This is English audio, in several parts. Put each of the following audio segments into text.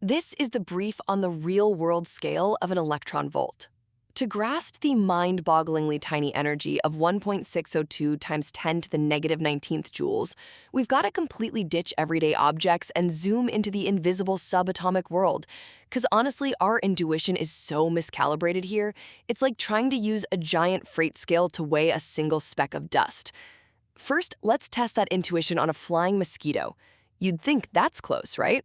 This is the brief on the real-world scale of an electron volt. To grasp the mind-bogglingly tiny energy of 1.602 times 10 to the negative 19th joules, we've got to completely ditch everyday objects and zoom into the invisible subatomic world. Because honestly, our intuition is so miscalibrated here, it's like trying to use a giant freight scale to weigh a single speck of dust. First, let's test that intuition on a flying mosquito. You'd think that's close, right?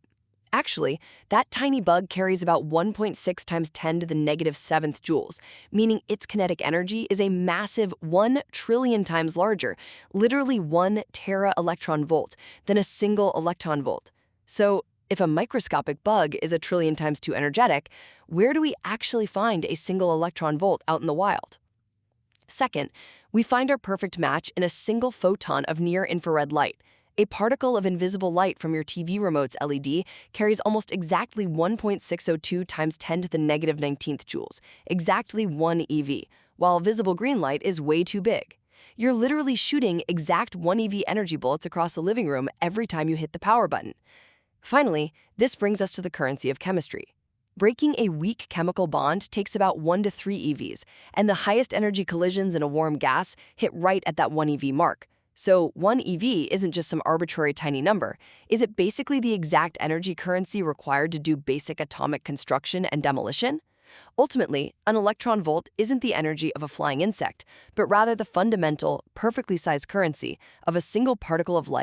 Actually, that tiny bug carries about 1.6 times 10 to the negative 7th joules, meaning its kinetic energy is a massive 1 trillion times larger, literally 1 tera-electron volt, than a single electron volt. So, if a microscopic bug is a trillion times too energetic, where do we actually find a single electron volt out in the wild? Second, we find our perfect match in a single photon of near-infrared light. A particle of invisible light from your TV remote's LED carries almost exactly 1.602 times 10 to the negative 19th joules, exactly 1 eV, while visible green light is way too big. You're literally shooting exact 1 eV energy bullets across the living room every time you hit the power button. Finally, this brings us to the currency of chemistry. Breaking a weak chemical bond takes about 1 to 3 EVs, and the highest energy collisions in a warm gas hit right at that 1 EV mark. So 1 EV isn't just some arbitrary tiny number. Is it basically the exact energy currency required to do basic atomic construction and demolition? Ultimately, an electron volt isn't the energy of a flying insect, but rather the fundamental, perfectly sized currency of a single particle of light